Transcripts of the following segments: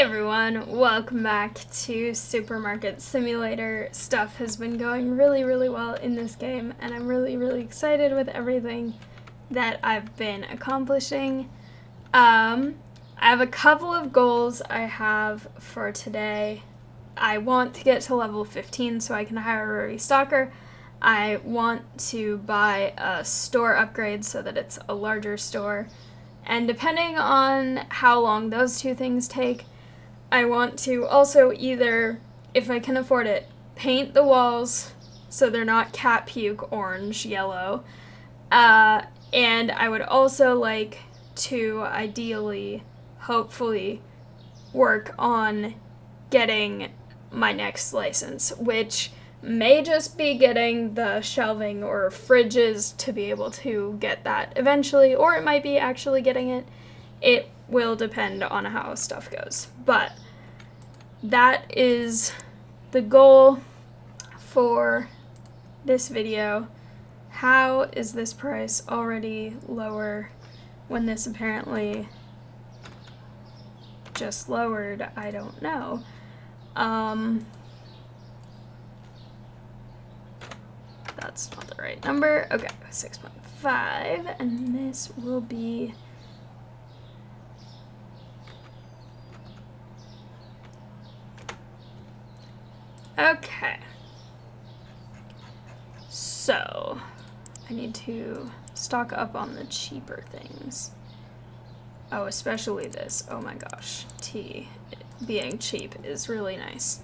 everyone, welcome back to Supermarket Simulator. Stuff has been going really well in this game, and I'm really excited with everything that I've been accomplishing. I have a couple of goals I have for today. I want to get to level 15 so I can hire a restocker. I want to buy a store upgrade so that it's a larger store. And depending on how long those two things take, I want to also either, if I can afford it, paint the walls so they're not cat puke orange, yellow. And I would also like to ideally, hopefully, work on getting my next license, which may just be getting the shelving or fridges to be able to get that eventually, or it might be actually getting it. It will depend on how stuff goes. But that is the goal for this video. How is this price already lower when this apparently just lowered? I don't know. That's not the right number. Okay, 6.5, and this will be okay. So I need to stock up on the cheaper things. Oh, especially this. Oh my gosh. Tea being cheap is really nice.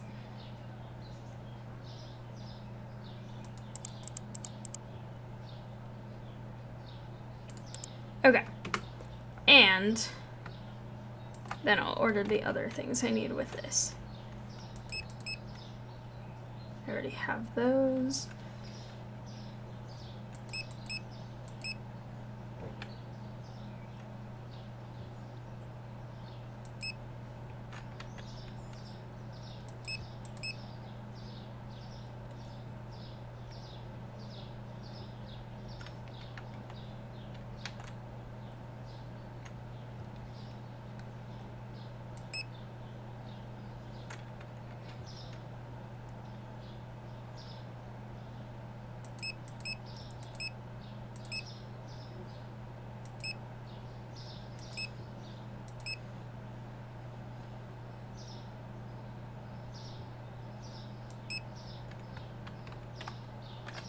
Okay. And then I'll order the other things I need with this. I already have those.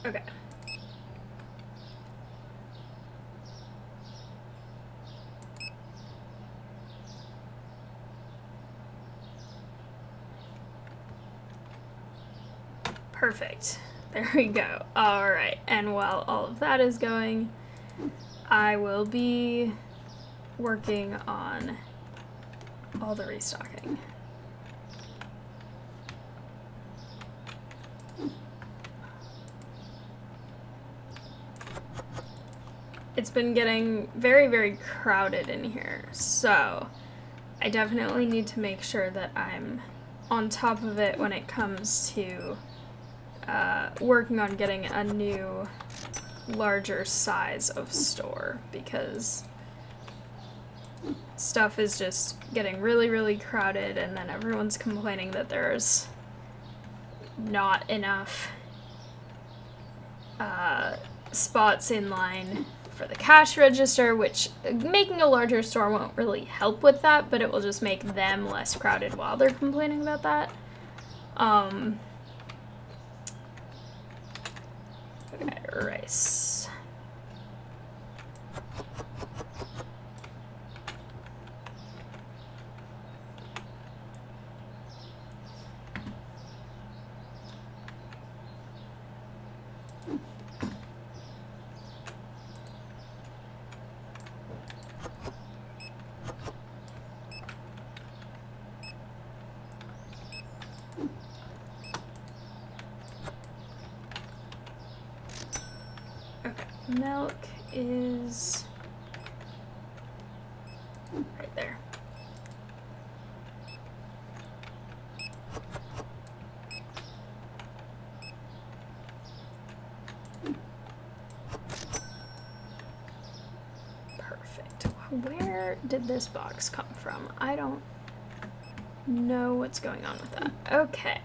Okay. Perfect. There we go. All right. And while all of that is going, I will be working on all the restocking. It's been getting very crowded in here, so I definitely need to make sure that I'm on top of it when it comes to working on getting a new, larger size of store, because stuff is just getting really crowded, and then everyone's complaining that there's not enough spots in line for the cash register, which making a larger store won't really help with that, but it will just make them less crowded while they're complaining about that. Okay, rice. Milk is right there. Perfect. Where did this box come from? I don't know what's going on with that. Okay.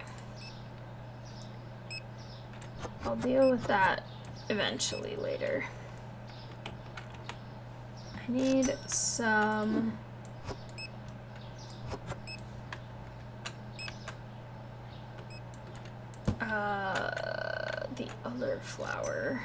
I'll deal with that eventually later. I need some... the other flower.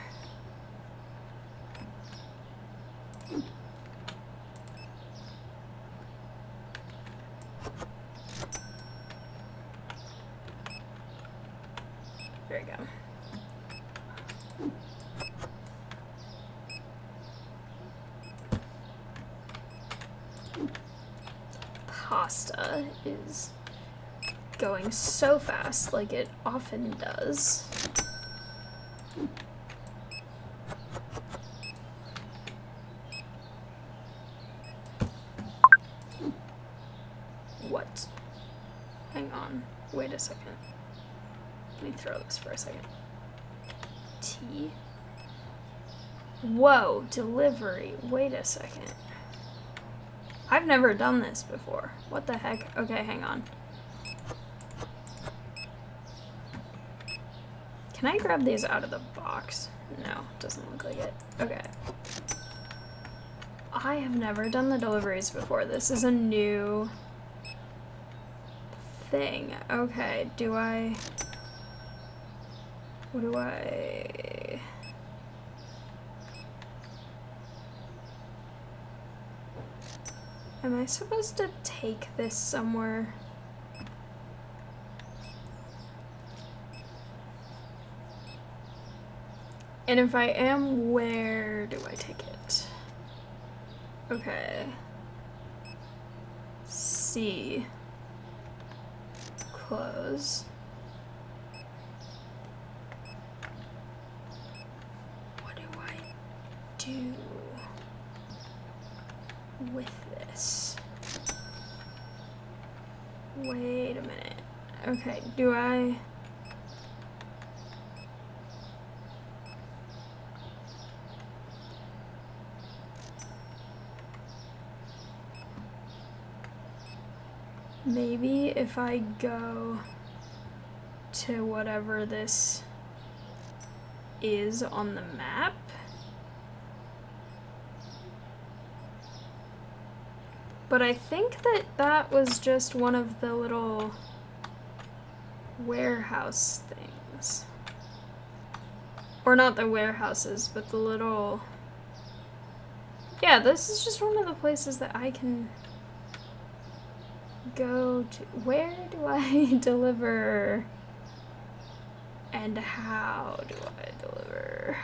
There we go. Pasta is going so fast, like it often does. What? Hang on. Wait a second. Let me throw this for a second. Tea? Whoa, delivery. Wait a second. I've never done this before. What the heck? Okay, hang on. Can I grab these out of the box? No, doesn't look like it. Okay. I have never done the deliveries before. This is a new thing. Okay, do I... What do I... Am I supposed to take this somewhere? And if I am, where do I take it? Okay. C. Close. What do I do with this? Wait a minute. Okay, do I... Maybe if I go to whatever this is on the map. But I think that that was just one of the little warehouse things. Or not the warehouses, but the little... Yeah, this is just one of the places that I can go to. Where do I deliver? And how do I deliver?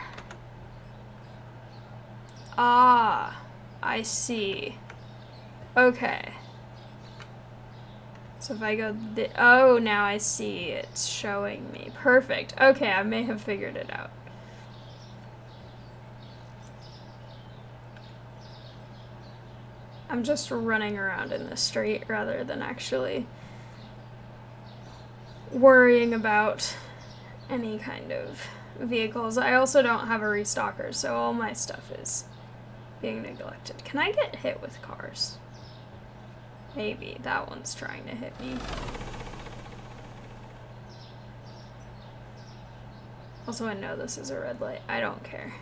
Ah, I see. Okay. So if I go oh, now I see it's showing me. Perfect. Okay, I may have figured it out. I'm just running around in the street rather than actually worrying about any kind of vehicles. I also don't have a restocker, so all my stuff is being neglected. Can I get hit with cars? Maybe. That one's trying to hit me. Also, I know this is a red light. I don't care.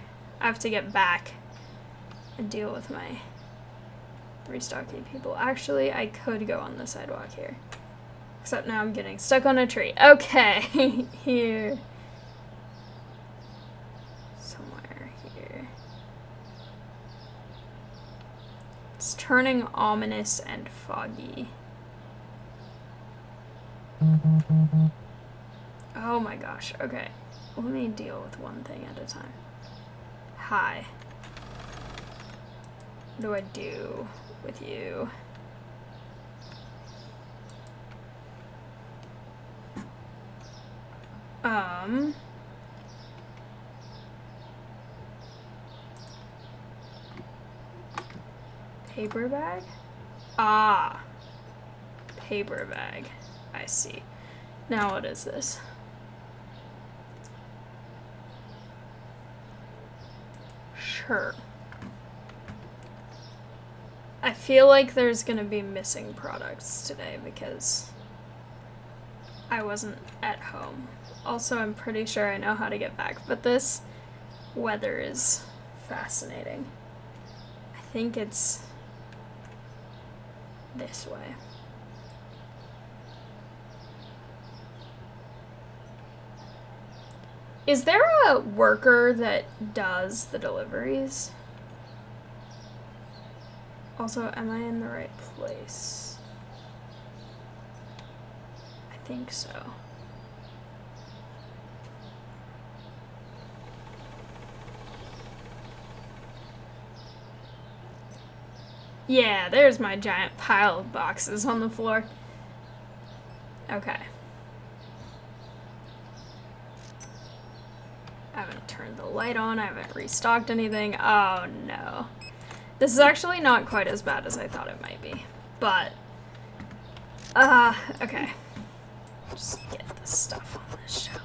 I have to get back and deal with my restocking people. Actually, I could go on the sidewalk here. Except now I'm getting stuck on a tree. Okay, here. Somewhere here. It's turning ominous and foggy. Oh my gosh, okay. Let me deal with one thing at a time. Hi. What do I do with you? Paper bag? Ah, paper bag. I see. Now what is this? Sure. I feel like there's gonna be missing products today because I wasn't at home. Also, I'm pretty sure I know how to get back, but this weather is fascinating. I think it's this way. Is there a worker that does the deliveries? Also, am I in the right place? I think so. Yeah, there's my giant pile of boxes on the floor. Okay. I haven't turned the light on, I haven't restocked anything. Oh no. This is actually not quite as bad as I thought it might be. But, okay. Just get this stuff on the shelf.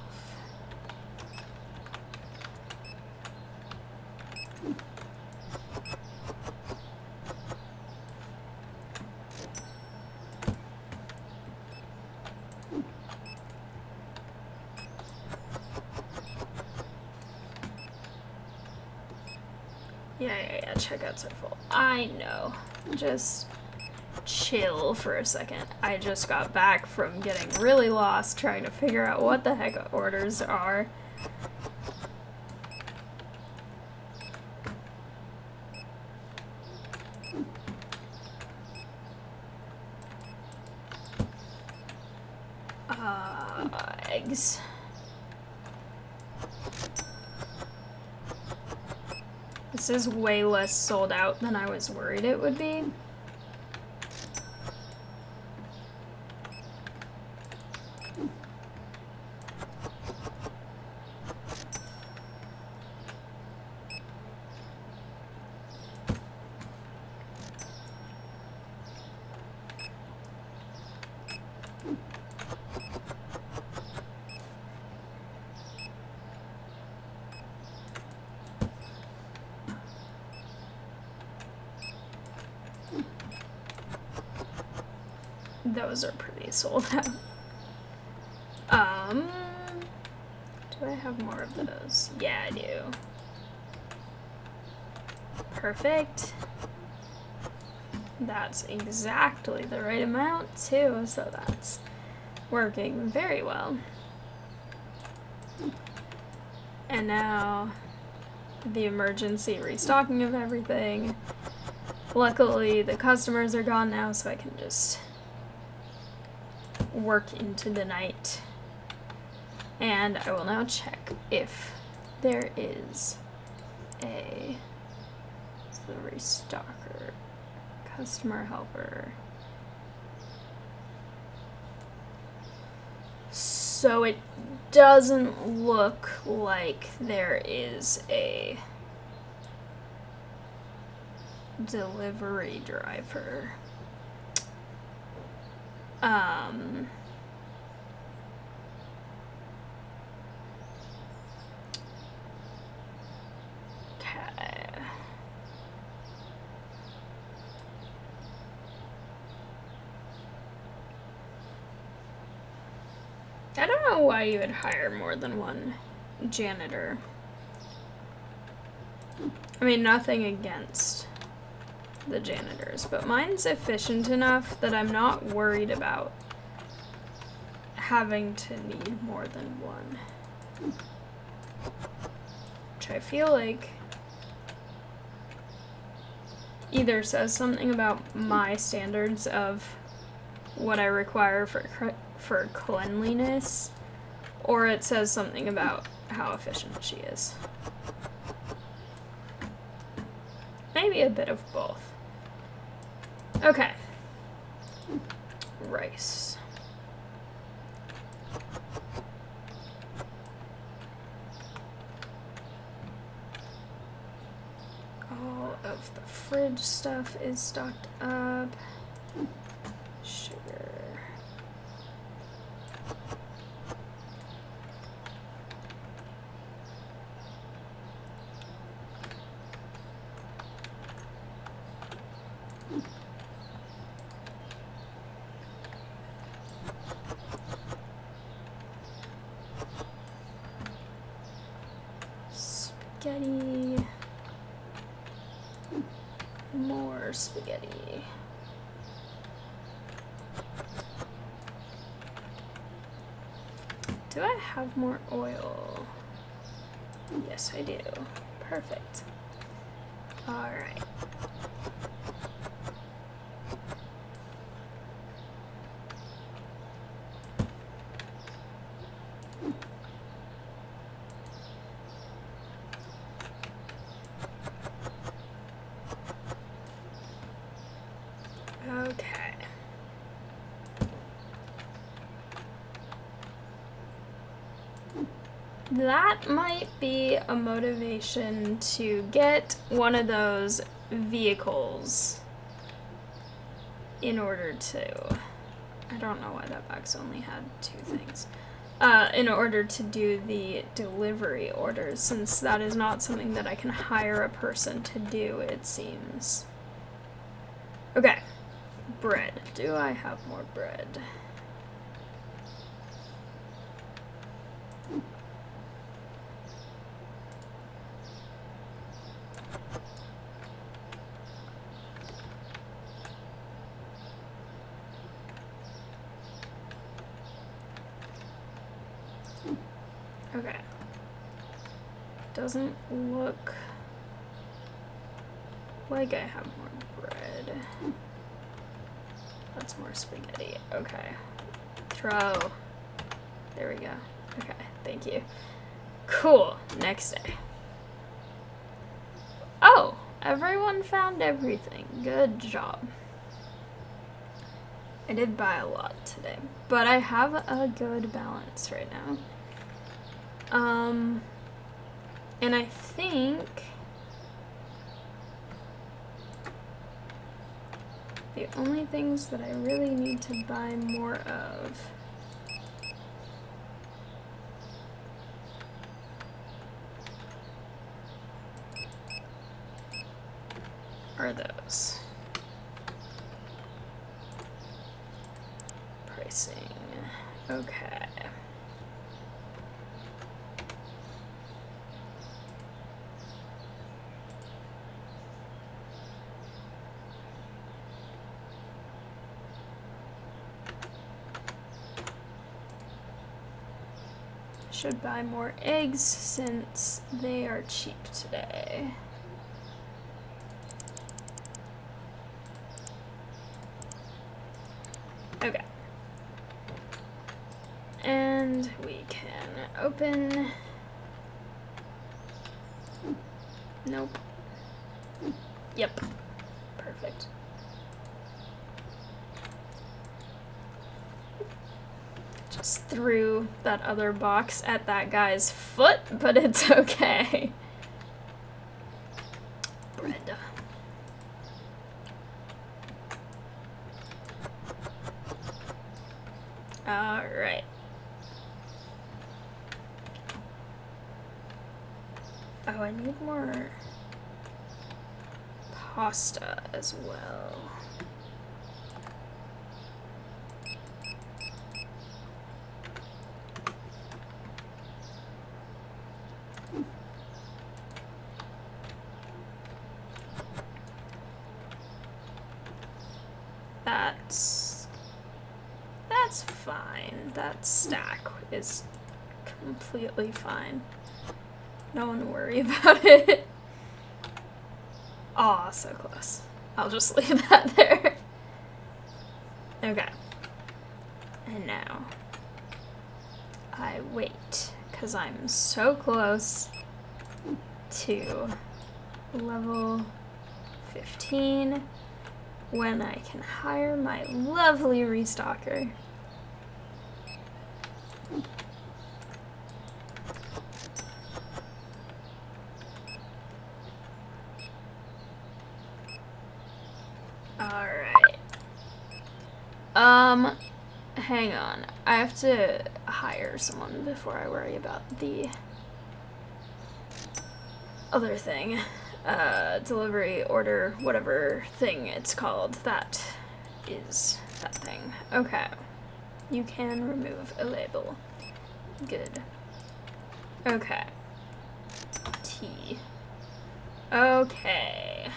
Yeah, checkouts are full. I know. Just chill for a second. I just got back from getting really lost trying to figure out what the heck orders are. Eggs. This is way less sold out than I was worried it would be. Those are pretty sold out. Do I have more of those? Yeah, I do. Perfect. That's exactly the right amount too, so that's working very well. And now the emergency restocking of everything. Luckily, the customers are gone now, so I can just work into the night. And I will now check if there is a the restocker, customer helper. So it doesn't look like there is a delivery driver. Okay. I don't know why you would hire more than one janitor. I mean, nothing against the janitors, but mine's efficient enough that I'm not worried about having to need more than one. Which I feel like either says something about my standards of what I require for cleanliness, or it says something about how efficient she is. Maybe a bit of both. Okay. Rice. All of the fridge stuff is stocked up. Sugar. spaghetti. More spaghetti. Do I have more oil? Yes, I do. Perfect. Alright. Okay. That might be a motivation to get one of those vehicles in order to... I don't know why that box only had 2 things. In order to do the delivery orders, since that is not something that I can hire a person to do, it seems. Okay. Bread. Do I have more bread? Okay. Doesn't look like I have more bread. That's more spaghetti. Okay. Throw. There we go. Okay, thank you. Cool. Next day. Oh, everyone found everything. Good job. I did buy a lot today, but I have a good balance right now. And I think the only things that I really need to buy more of are those. Pricing. Okay. Should buy more eggs since they are cheap today. Okay. And we can open. Nope. Yep. Perfect. Just threw that other box at that guy's foot, but it's okay. Bread. Alright. Oh, I need more pasta as well. That's fine. That stack is completely fine. No one worry about it. Aw, so close. I'll just leave that there. Okay. And now I wait, because I'm so close to level 15 when I can hire my lovely restocker. Alright. Hang on. I have to hire someone before I worry about the other thing. Delivery order, whatever thing it's called. That is that thing. Okay. You can remove a label. Good. Okay. T. Okay.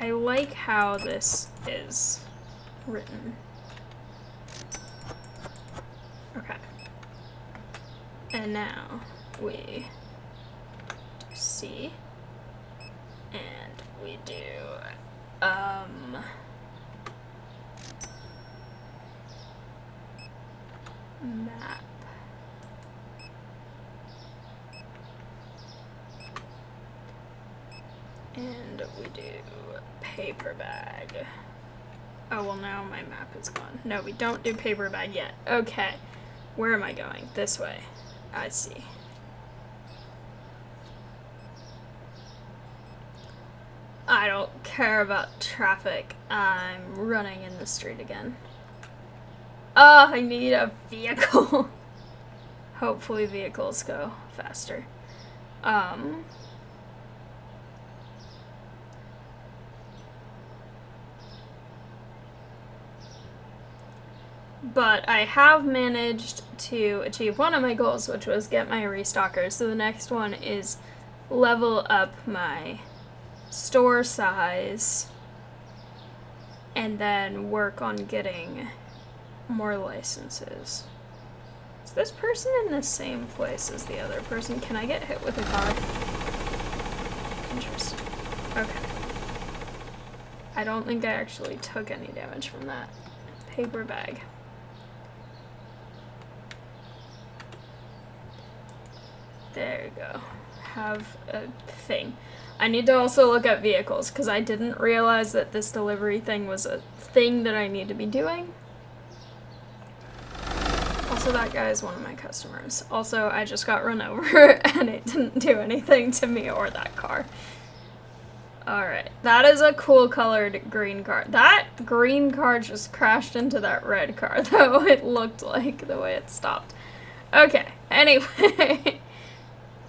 I like how this is written. Okay. And now we do C. And we do, map. And we do paper bag. Oh, well, now my map is gone. No, we don't do paper bag yet. Okay. Where am I going? This way. I see. I don't care about traffic. I'm running in the street again. Oh, I need a vehicle. Hopefully vehicles go faster. But I have managed to achieve one of my goals, which was get my restocker. So the next one is level up my store size and then work on getting more licenses. Is this person in the same place as the other person? Can I get hit with a car? Interesting. Okay. I don't think I actually took any damage from that. Paper bag. There you go. Have a thing. I need to also look at vehicles, because I didn't realize that this delivery thing was a thing that I need to be doing. Also, that guy is one of my customers. Also, I just got run over, and it didn't do anything to me or that car. Alright, that is a cool colored green car. That green car just crashed into that red car, though. It looked like the way it stopped. Okay, anyway.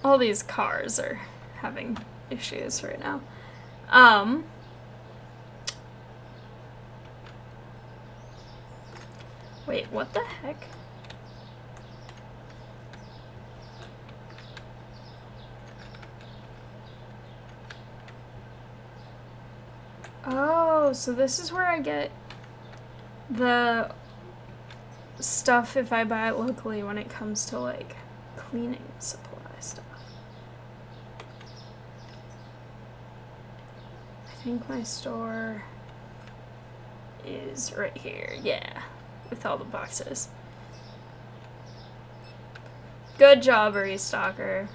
All these cars are having issues right now. Wait, what the heck? Oh, so this is where I get the stuff if I buy it locally when it comes to, like, cleaning supply stuff. I think my store is right here, yeah, with all the boxes. Good job, restocker.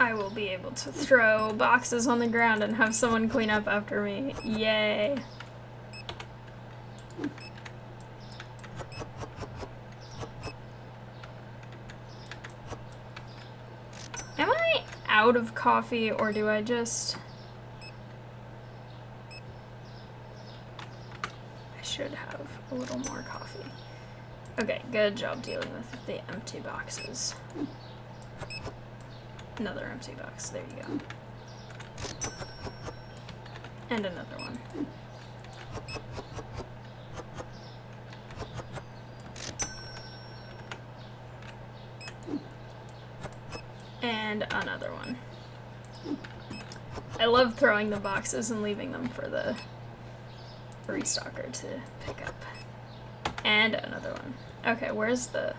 I will be able to throw boxes on the ground and have someone clean up after me. Yay. Am I out of coffee, or do I just... I should have a little more coffee. Okay, good job dealing with the empty boxes. Another empty box, there you go. And another one. And another one. I love throwing the boxes and leaving them for the restocker to pick up. And another one. Okay, where's the...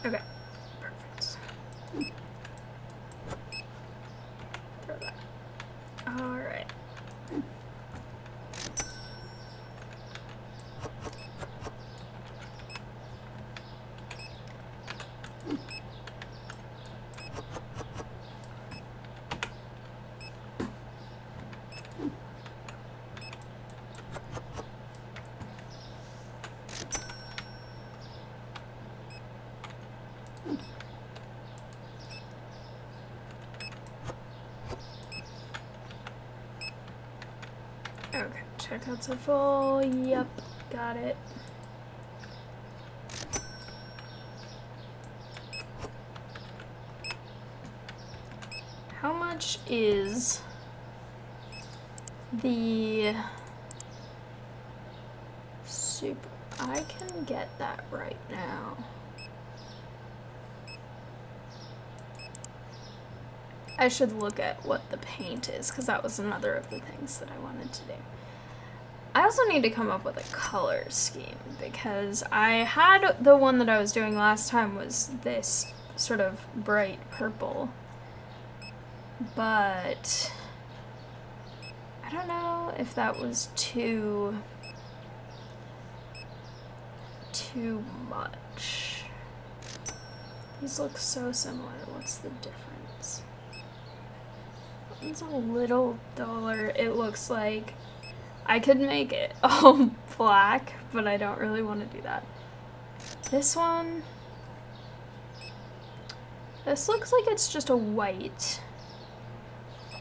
Okay, perfect. Throw that. All right. Okay, checkouts are full. Yep, got it. How much is the soup? I can get that right now. I should look at what the paint is, because that was another of the things that I wanted to do. I also need to come up with a color scheme, because I had the one that I was doing last time was this sort of bright purple. But I don't know if that was too much. These look so similar. What's the difference? It's a little duller. It looks like I could make it all black, but I don't really want to do that. This one, this looks like it's just a white,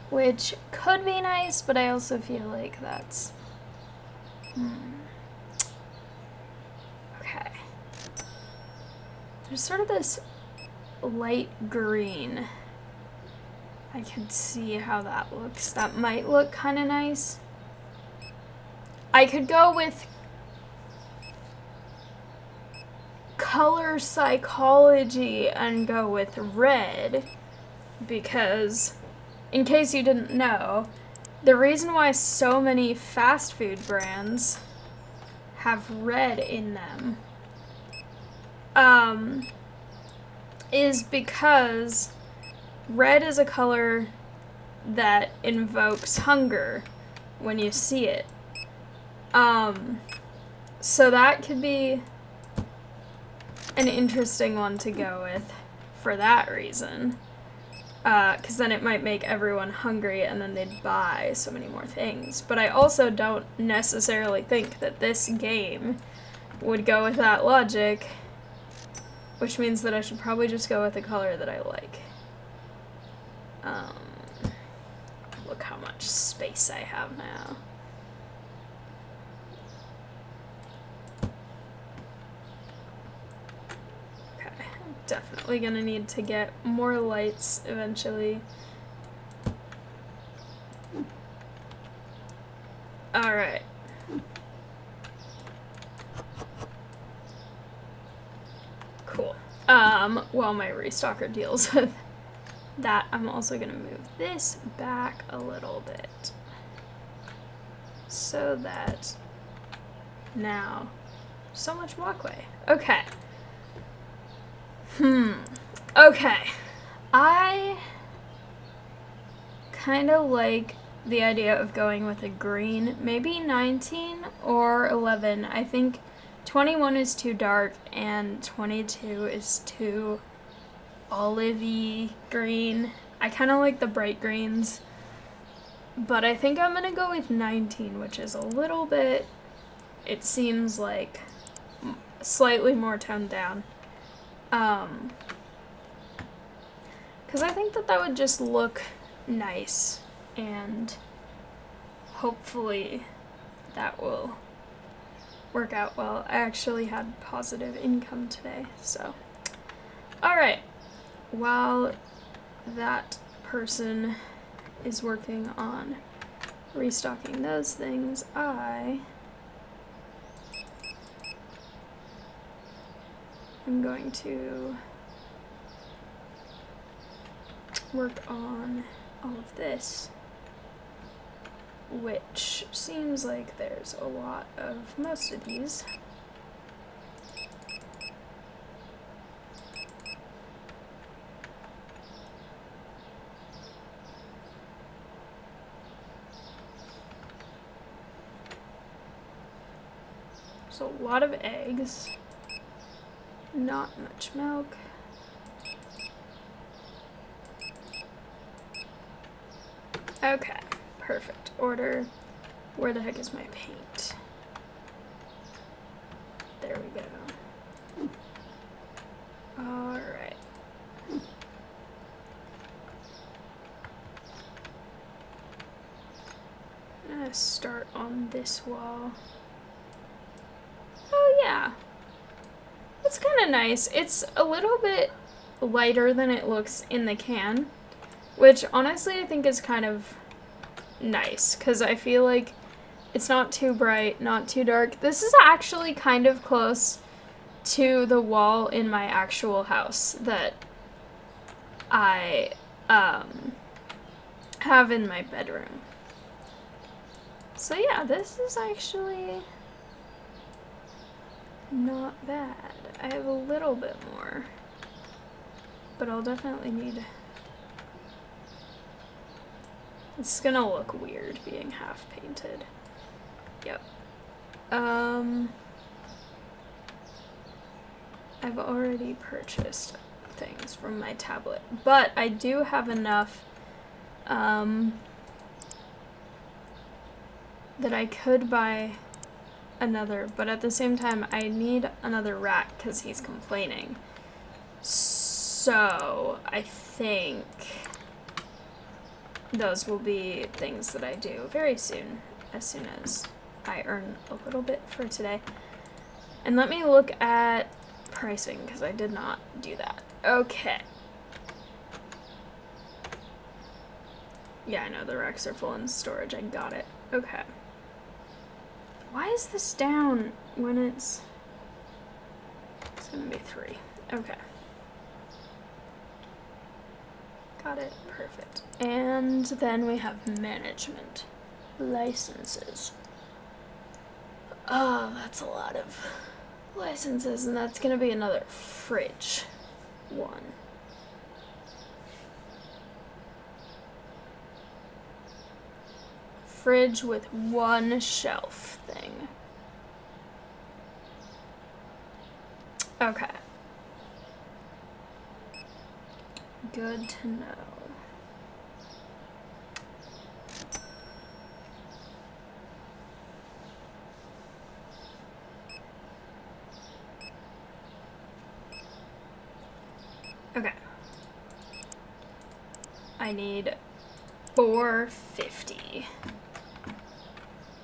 which could be nice, but I also feel like that's, okay. There's sort of this light green. I could see how that looks. That might look kind of nice. I could go with color psychology and go with red, because in case you didn't know, the reason why so many fast food brands have red in them is because red is a color that invokes hunger when you see it. So that could be an interesting one to go with for that reason. Because then it might make everyone hungry and then they'd buy so many more things. But I also don't necessarily think that this game would go with that logic, which means that I should probably just go with the color that I like. Look how much space I have now. Okay, I'm definitely gonna need to get more lights eventually. Alright. Cool. While my restocker deals with that, I'm also gonna move this back a little bit so that now so much walkway. Okay. Okay. I kind of like the idea of going with a green, maybe 19 or 11. I think 21 is too dark and 22 is too olivey green. I kind of like the bright greens, but I think I'm gonna go with 19, which is a little bit, it seems like slightly more toned down. Because I think that would just look nice, and hopefully that will work out well. I actually had positive income today, so. Alright, while that person is working on restocking those things, I am going to work on all of this, which seems like there's a lot of most of these. So a lot of eggs, not much milk. Okay, perfect. Order. Where the heck is my paint? There we go. Alright. start on this wall. Oh yeah. It's kind of nice. It's a little bit lighter than it looks in the can, which honestly I think is kind of nice because I feel like it's not too bright, not too dark. This is actually kind of close to the wall in my actual house that I have in my bedroom. So yeah, this is actually not bad. I have a little bit more, but I'll definitely need... It's gonna look weird being half painted. Yep. I've already purchased things from my tablet, but I do have enough that I could buy another, but at the same time I need another rack because he's complaining. So I think those will be things that I do very soon, as soon as I earn a little bit for today. And let me look at pricing because I did not do that. Okay. Yeah, I know the racks are full in storage. I got it. Okay. Why is this down when it's gonna be 3? Okay. Got it. Perfect. And then we have management licenses. Oh, that's a lot of licenses, and that's gonna be another fridge one. Fridge with 1 shelf thing. Okay. Good to know. Okay. I need $4.50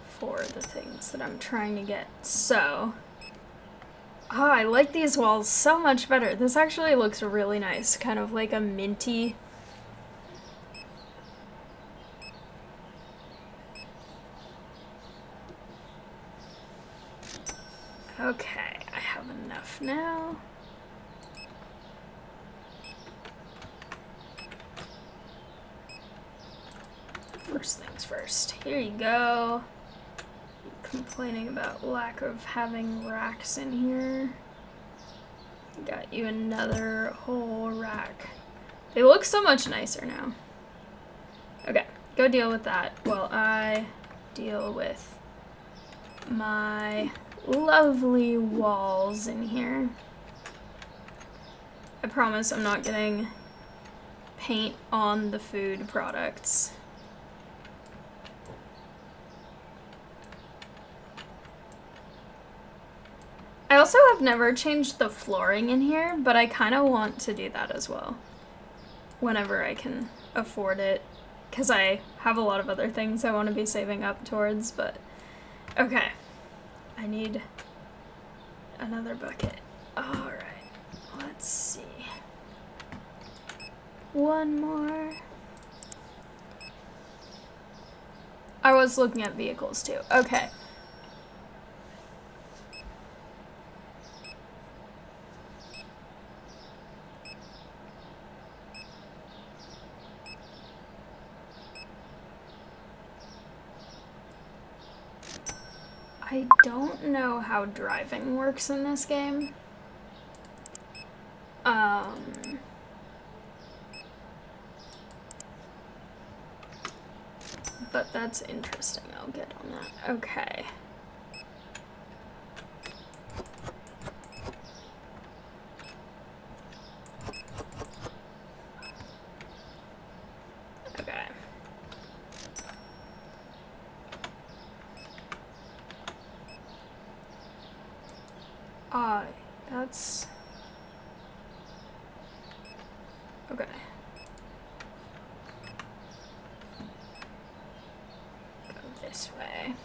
for the things that I'm trying to get. So, oh, I like these walls so much better. This actually looks really nice, kind of like a minty. Okay, I have enough now. First things first. Here you go. Complaining about lack of having racks in here. Got you another whole rack. They look so much nicer now. Okay, go deal with that while I deal with my lovely walls in here. I promise I'm not getting paint on the food products. I also have never changed the flooring in here, but I kind of want to do that as well whenever I can afford it, because I have a lot of other things I want to be saving up towards. But okay, I need another bucket. All right, let's see. One more. I was looking at vehicles too. Okay. I don't know how driving works in this game. But that's interesting. I'll get on that. Okay. Okay. That's... Okay. Go this way.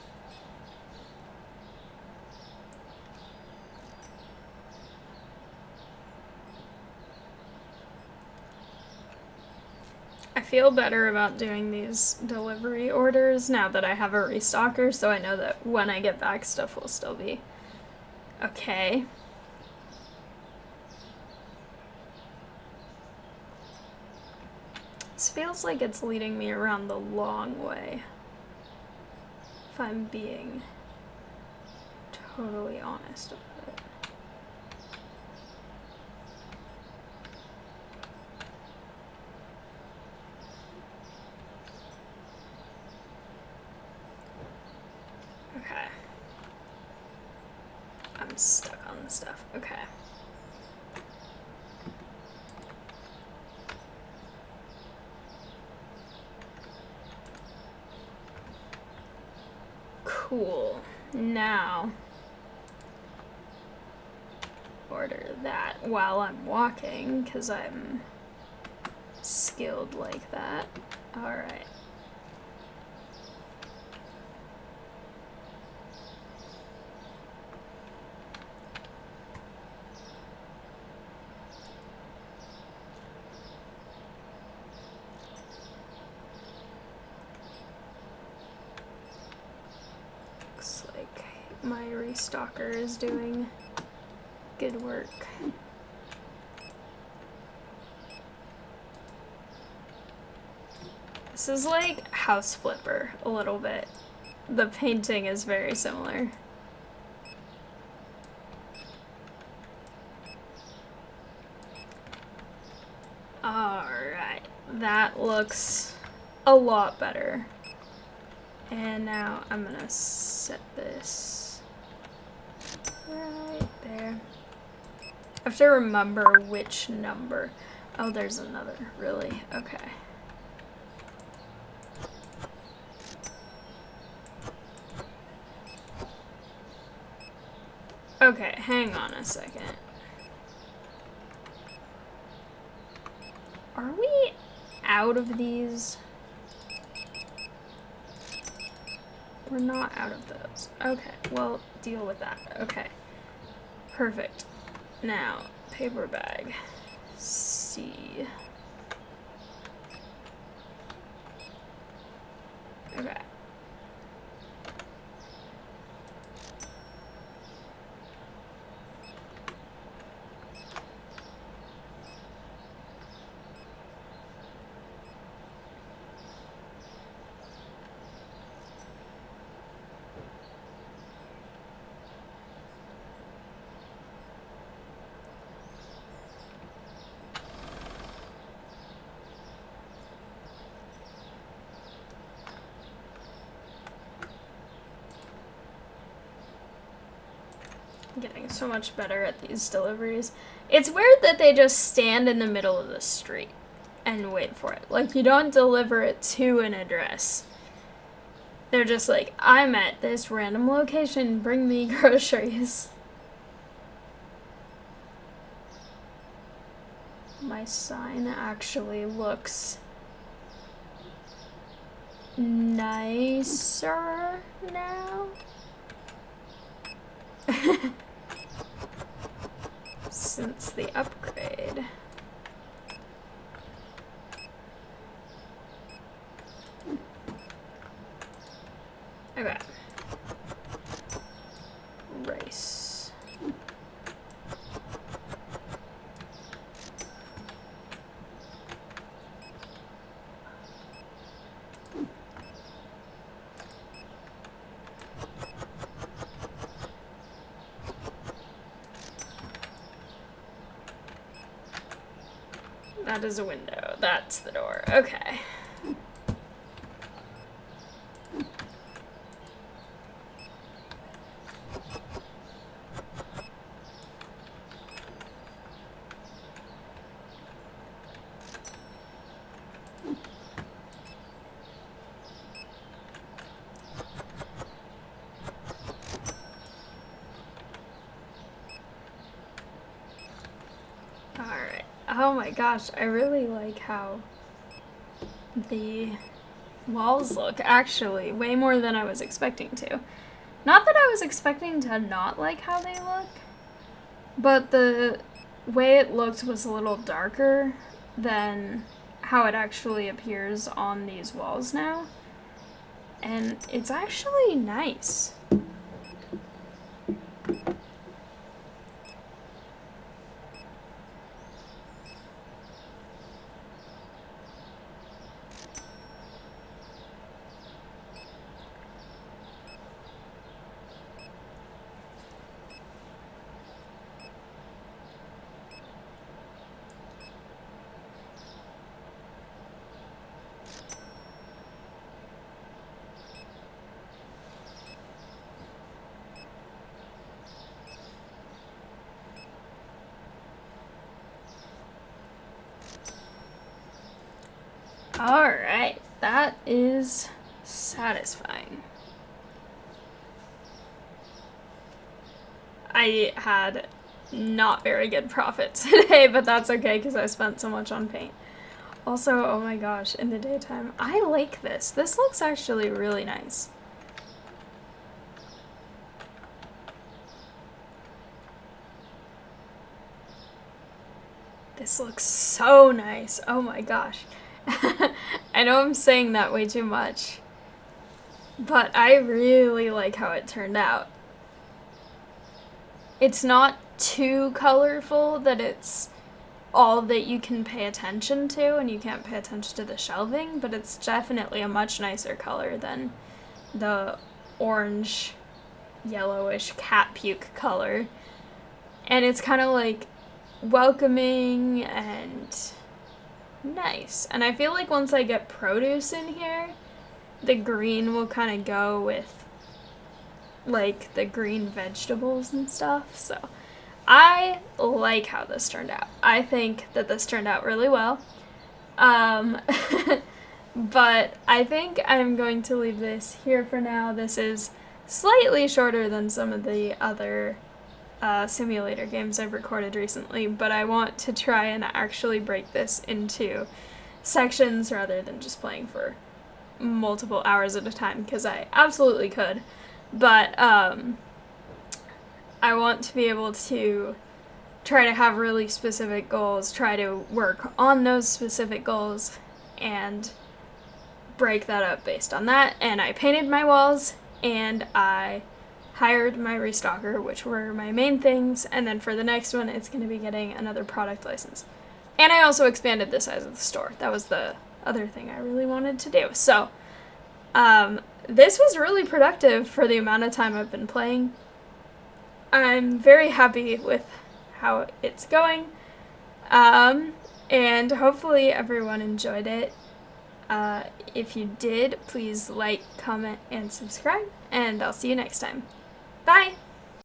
I feel better about doing these delivery orders now that I have a restocker, so I know that when I get back, stuff will still be okay. This feels like it's leading me around the long way, if I'm being totally honest about it. Okay. I'm stuck on the stuff. Okay. Cool. Now, order that while I'm walking, because I'm skilled like that. Alright. Looks like my restocker is doing good work. This is like House Flipper a little bit. The painting is very similar. Alright, that looks a lot better. And now I'm gonna set this right there. I have to remember which number. Oh, there's another, really? Okay. Okay, hang on a second. Are we out of these? We're not out of those. Okay, well, deal with that. Okay. Perfect. Now, paper bag. C. Okay. Getting so much better at these deliveries. It's weird that they just stand in the middle of the street and wait for it. Like, you don't deliver it to an address. They're just like, I'm at this random location, bring me groceries. My sign actually looks nicer now. Since the upgrade. Okay. Rice. That is a window. That's the door. Okay. Oh my gosh, I really like how the walls look, actually. Way more than I was expecting to. Not that I was expecting to not like how they look, but the way it looked was a little darker than how it actually appears on these walls now. And it's actually nice. Alright, that is satisfying. I had not very good profit today, but that's okay because I spent so much on paint. Also, oh my gosh, in the daytime, I like this. This looks actually really nice. This looks so nice. Oh my gosh. I know I'm saying that way too much, but I really like how it turned out. It's not too colorful that it's all that you can pay attention to and you can't pay attention to the shelving, but it's definitely a much nicer color than the orange, yellowish cat puke color. And it's kind of like welcoming and nice. And I feel like once I get produce in here, the green will kind of go with like the green vegetables and stuff. So I like how this turned out. I think that this turned out really well. But I think I'm going to leave this here for now. This is slightly shorter than some of the other simulator games I've recorded recently, but I want to try and actually break this into sections rather than just playing for multiple hours at a time, because I absolutely could, but I want to be able to try to have really specific goals, try to work on those specific goals, and break that up based on that. And I painted my walls, and I hired my restocker, which were my main things, and then for the next one, it's going to be getting another product license. And I also expanded the size of the store. That was the other thing I really wanted to do. So, this was really productive for the amount of time I've been playing. I'm very happy with how it's going, and hopefully everyone enjoyed it. If you did, please like, comment, and subscribe, and I'll see you next time. Bye!